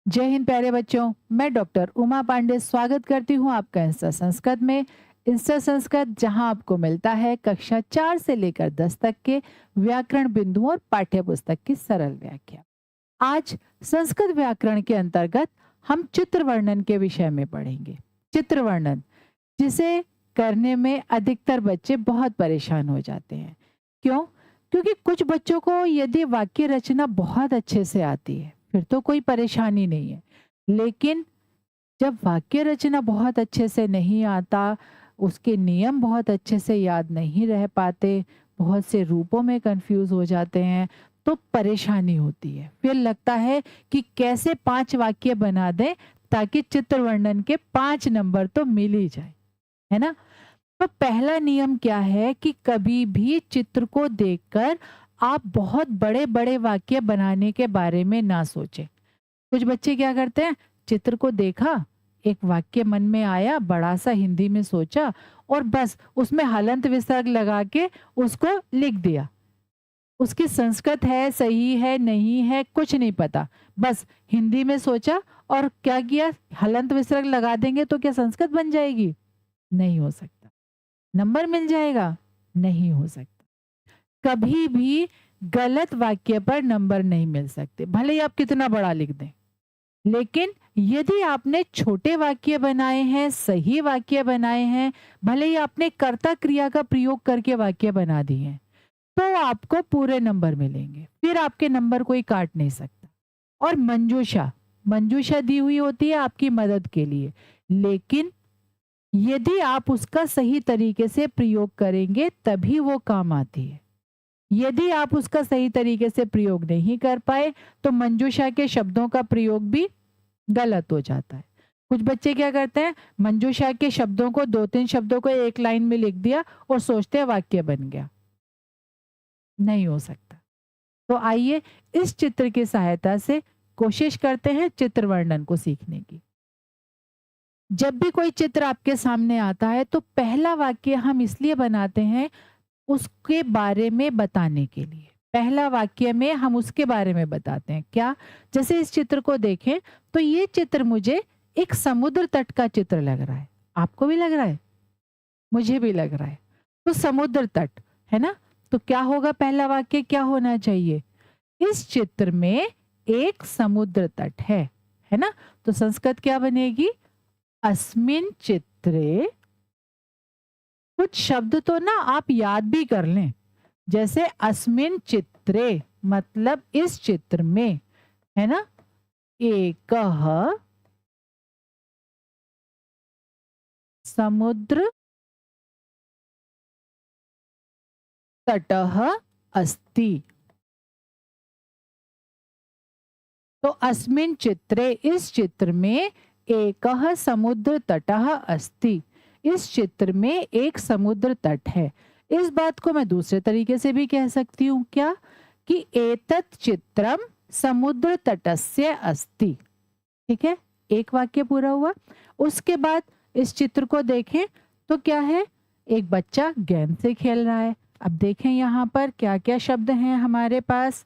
जय हिंद प्यारे बच्चों। मैं डॉक्टर उमा पांडे स्वागत करती हूँ आपका इंस्टा संस्कृत में। इंस्टा संस्कृत जहाँ आपको मिलता है कक्षा 4 से लेकर 10 तक के व्याकरण बिंदुओं और पाठ्य पुस्तक की सरल व्याख्या। आज संस्कृत व्याकरण के अंतर्गत हम चित्र वर्णन के विषय में पढ़ेंगे। चित्र वर्णन जिसे करने में अधिकतर बच्चे बहुत परेशान हो जाते हैं। क्यों? क्योंकि कुछ बच्चों को यदि वाक्य रचना बहुत अच्छे से आती है फिर तो कोई परेशानी नहीं है, लेकिन जब वाक्य रचना बहुत अच्छे से नहीं आता, उसके नियम बहुत अच्छे से याद नहीं रह पाते, बहुत से रूपों में कंफ्यूज हो जाते हैं, तो परेशानी होती है। फिर लगता है कि कैसे 5 वाक्य बना दें ताकि चित्र वर्णन के 5 नंबर तो मिल ही जाए, है ना? तो पहला नियम क्या है कि कभी भी चित्र को देखकर आप बहुत बड़े-बड़े वाक्य बनाने के बारे में ना सोचें। कुछ बच्चे क्या करते हैं, चित्र को देखा, एक वाक्य मन में आया, बड़ा सा हिंदी में सोचा और बस उसमें हलंत विसर्ग लगा के उसको लिख दिया। उसकी संस्कृत है, सही है, नहीं है, कुछ नहीं पता। बस हिंदी में सोचा और क्या किया, हलंत विसर्ग लगा देंगे तो क्या संस्कृत बन जाएगी? नहीं हो सकता। नंबर मिल जाएगा? नहीं हो सकता। कभी भी गलत वाक्य पर नंबर नहीं मिल सकते, भले ही आप कितना बड़ा लिख दें। लेकिन यदि आपने छोटे वाक्य बनाए हैं, सही वाक्य बनाए हैं, भले ही आपने कर्ता क्रिया का प्रयोग करके वाक्य बना दिए हैं, तो आपको पूरे नंबर मिलेंगे। फिर आपके नंबर कोई काट नहीं सकता। और मंजूषा, मंजूषा दी हुई होती है आपकी मदद के लिए, लेकिन यदि आप उसका सही तरीके से प्रयोग करेंगे तभी वो काम आती है। यदि आप उसका सही तरीके से प्रयोग नहीं कर पाए तो मंजूषा के शब्दों का प्रयोग भी गलत हो जाता है। कुछ बच्चे क्या करते हैं, मंजूषा के शब्दों को 2-3 शब्दों को एक लाइन में लिख दिया और सोचते हैं वाक्य बन गया। नहीं हो सकता। तो आइए इस चित्र की सहायता से कोशिश करते हैं चित्र वर्णन को सीखने की। जब भी कोई चित्र आपके सामने आता है तो पहला वाक्य हम इसलिए बनाते हैं उसके बारे में बताने के लिए। पहला वाक्य में हम उसके बारे में बताते हैं। क्या? जैसे इस चित्र को देखें तो ये चित्र मुझे एक समुद्र तट का चित्र लग रहा है। आपको भी लग रहा है? मुझे भी लग रहा है। तो समुद्र तट, है ना? तो क्या होगा, पहला वाक्य क्या होना चाहिए? इस चित्र में एक समुद्र तट है ना? तो संस्कृत क्या बनेगी? अस्मिन् चित्रे। कुछ शब्द तो ना आप याद भी कर लें, जैसे अस्मिन् चित्रे मतलब इस चित्र में, है ना? एकः समुद्र तटः अस्ति। तो अस्मिन् चित्रे इस चित्र में एकः समुद्र तटः अस्ति। इस चित्र में एक समुद्र तट है। इस बात को मैं दूसरे तरीके से भी कह सकती हूँ, क्या? कि एतत् चित्रम समुद्र तटस्य अस्ति। ठीक है, एक वाक्य पूरा हुआ। उसके बाद इस चित्र को देखें तो क्या है, एक बच्चा गेंद से खेल रहा है। अब देखें यहाँ पर क्या क्या शब्द हैं हमारे पास।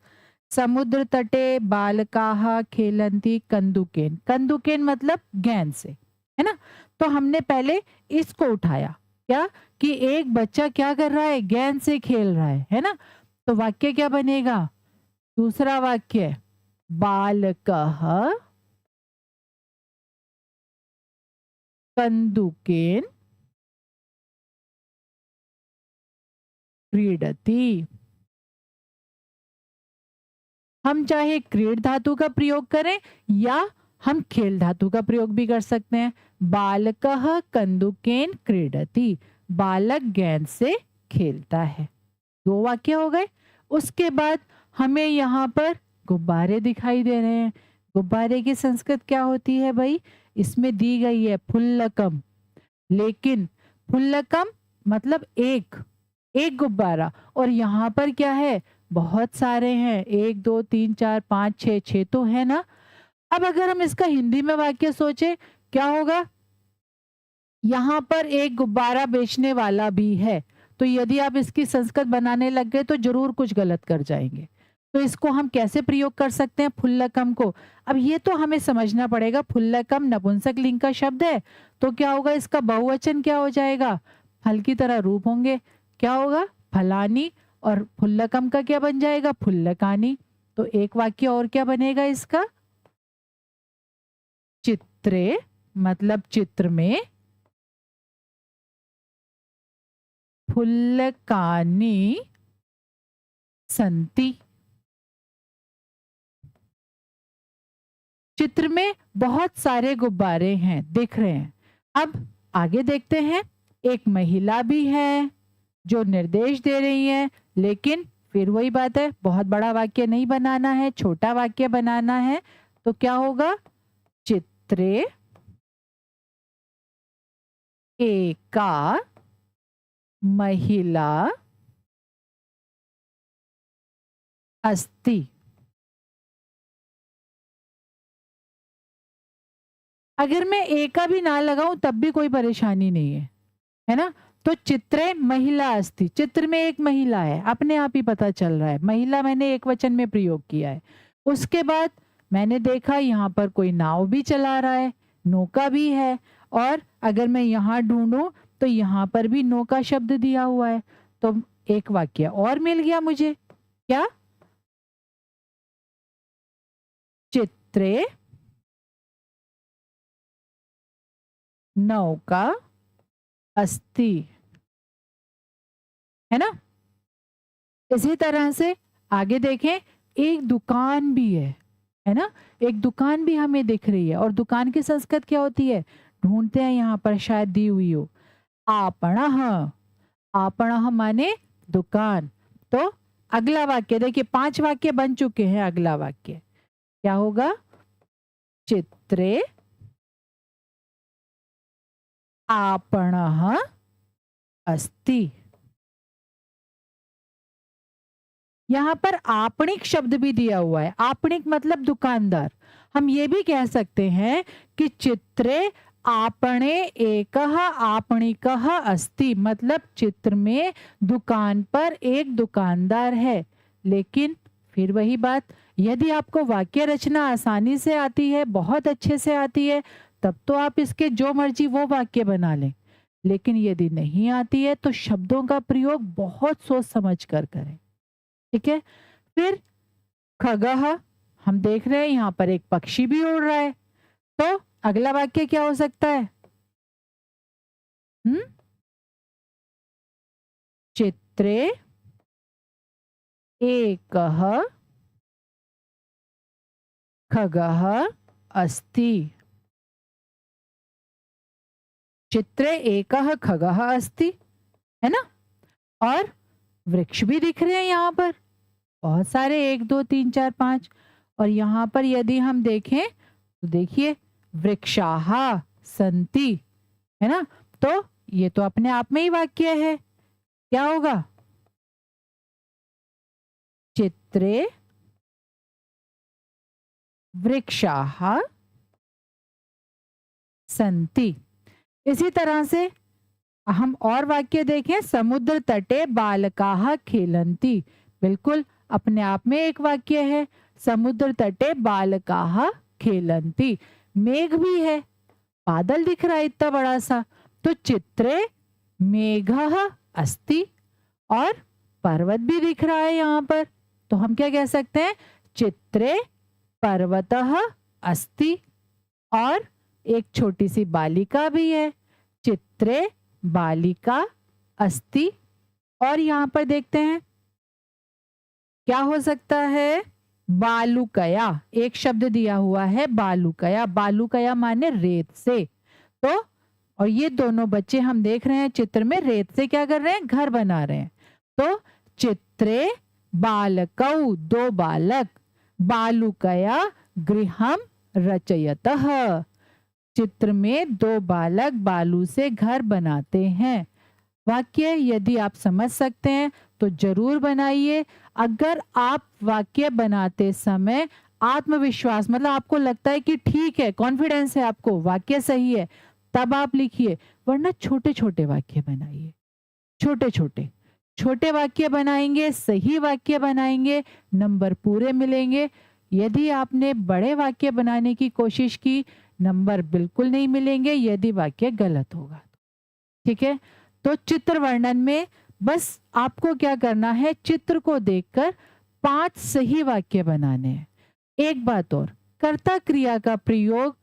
समुद्र तटे बालकाः खेलन्ति कंदुकेन। कंदुकेन मतलब गेंद से, है ना? तो हमने पहले इसको उठाया, क्या? कि एक बच्चा क्या कर रहा है, गेंद से खेल रहा है ना? तो वाक्य क्या बनेगा? दूसरा वाक्य, बालकः कंदुकेन क्रीडति। हम चाहे क्रीड धातु का प्रयोग करें या हम खेल धातु का प्रयोग भी कर सकते हैं। बालकः कंदुकेन क्रीडति, बालक गेंद से खेलता है। 2 वाक्य हो गए। उसके बाद हमें यहाँ पर गुब्बारे दिखाई दे रहे हैं। गुब्बारे की संस्कृत क्या होती है भाई? इसमें दी गई है फुल्लकम, लेकिन फुल्लकम मतलब एक, एक गुब्बारा, और यहाँ पर क्या है, बहुत सारे हैं, 1 2 3 4 5 6, 6 तो है ना? अब अगर हम इसका हिंदी में वाक्य सोचे, क्या होगा? यहाँ पर एक गुब्बारा बेचने वाला भी है। तो यदि आप इसकी संस्कृत बनाने लग गए तो जरूर कुछ गलत कर जाएंगे। तो इसको हम कैसे प्रयोग कर सकते हैं फुल्लकम को? अब ये तो हमें समझना पड़ेगा, फुल्लकम नपुंसक लिंग का शब्द है, तो क्या होगा, इसका बहुवचन क्या हो जाएगा? फल की तरह रूप होंगे, क्या होगा? फलानी। और फुल्लकम का क्या बन जाएगा? फुल्लकानी। तो एक वाक्य और क्या बनेगा इसका? चित्रे मतलब चित्र में, फुल्लकानी संति। चित्र में बहुत सारे गुब्बारे हैं, दिख रहे हैं। अब आगे देखते हैं, एक महिला भी है जो निर्देश दे रही है, लेकिन फिर वही बात है, बहुत बड़ा वाक्य नहीं बनाना है, छोटा वाक्य बनाना है। तो क्या होगा? चित्रे एका महिला अस्ति। अगर मैं एका भी ना लगाऊं तब भी कोई परेशानी नहीं है ना? तो चित्रे महिला अस्ति, चित्र में एक महिला है, अपने आप ही पता चल रहा है, महिला मैंने एक वचन में प्रयोग किया है। उसके बाद मैंने देखा यहाँ पर कोई नाव भी चला रहा है, नौका भी है, और अगर मैं यहाँ ढूंढूं तो यहाँ पर भी नौका शब्द दिया हुआ है। तो एक वाक्य और मिल गया मुझे, क्या? चित्रे नौका अस्ति, है ना? इसी तरह से आगे देखें, एक दुकान भी है ना? एक दुकान भी हमें दिख रही है, और दुकान की संस्कृत क्या होती है? ढूंढते हैं, यहाँ पर शायद दी हुई हो। आपणः, आपणः माने दुकान। तो अगला वाक्य देखिए, 5 वाक्य बन चुके हैं। अगला वाक्य क्या होगा? चित्रे आपणः अस्ति। यहाँ पर आपणिक शब्द भी दिया हुआ है, आपणिक मतलब दुकानदार। हम ये भी कह सकते हैं कि चित्रे आपणे एकः आपणिकः अस्ति, मतलब चित्र में दुकान पर एक दुकानदार है। लेकिन फिर वही बात, यदि आपको वाक्य रचना आसानी से आती है, बहुत अच्छे से आती है, तब तो आप इसके जो मर्जी वो वाक्य बना लें। लेकिन यदि नहीं आती है तो शब्दों का प्रयोग बहुत सोच समझ कर करें, ठीक है? फिर खगः, हम देख रहे हैं यहाँ पर एक पक्षी भी उड़ रहा है, तो अगला वाक्य क्या हो सकता है? चित्रे एकः खगः अस्ति। चित्रे एकः खगः अस्ति, है ना? और वृक्ष भी दिख रहे हैं यहाँ पर, बहुत सारे, 1 2 3 4 5। और यहाँ पर यदि हम देखें तो देखिए, वृक्षाः सन्ति, है ना? तो ये तो अपने आप में ही वाक्य है, क्या होगा? चित्रे वृक्षाः सन्ति। इसी तरह से हम और वाक्य देखें, समुद्र तटे बालकाः खेलन्ति। बिल्कुल अपने आप में एक वाक्य है, समुद्र तटे बालकाः खेलन्ति। मेघ भी है, बादल दिख रहा है इतना बड़ा सा, तो चित्रे मेघः अस्ति। और पर्वत भी दिख रहा है यहाँ पर, तो हम क्या कह सकते हैं? चित्रे पर्वतः अस्ति। और एक छोटी सी बालिका भी है, चित्रे बालिका अस्ति। और यहाँ पर देखते हैं क्या हो सकता है? बालुकया, एक शब्द दिया हुआ है बालुकया, बालुकया माने रेत से। तो और ये दोनों बच्चे हम देख रहे हैं चित्र में रेत से क्या कर रहे हैं? घर बना रहे हैं। तो चित्रे बालकौ, 2 बालक, बालुकया गृहम रचयतः। चित्र में 2 बालक बालू से घर बनाते हैं। वाक्य यदि आप समझ सकते हैं तो जरूर बनाइए। अगर आप वाक्य बनाते समय आत्मविश्वास, मतलब आपको लगता है कि ठीक है, कॉन्फिडेंस है आपको, वाक्य सही है, तब आप लिखिए, वरना छोटे छोटे वाक्य बनाइए, छोटे छोटे। छोटे वाक्य बनाएंगे, सही वाक्य बनाएंगे, नंबर पूरे मिलेंगे। यदि आपने बड़े वाक्य बनाने की कोशिश की, नंबर बिल्कुल नहीं मिलेंगे यदि वाक्य गलत होगा। ठीक है? तो चित्र वर्णन में बस आपको क्या करना है, चित्र को देखकर 5 सही वाक्य बनाने हैं। एक बात और, कर्ता क्रिया का प्रयोग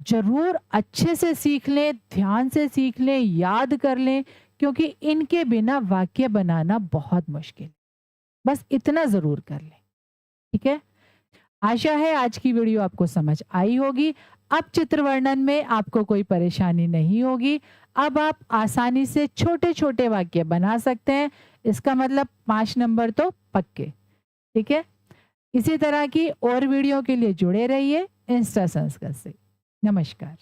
जरूर अच्छे से सीख लें, ध्यान से सीख लें, याद कर लें, क्योंकि इनके बिना वाक्य बनाना बहुत मुश्किल है। बस इतना जरूर कर लें। ठीक है? आशा है आज की वीडियो आपको समझ आई होगी। अब चित्र वर्णन में आपको कोई परेशानी नहीं होगी। अब आप आसानी से छोटे-छोटे वाक्य बना सकते हैं। इसका मतलब 5 नंबर तो पक्के। ठीक है? इसी तरह की और वीडियो के लिए जुड़े रहिए इंस्टा संस्कृत से। नमस्कार।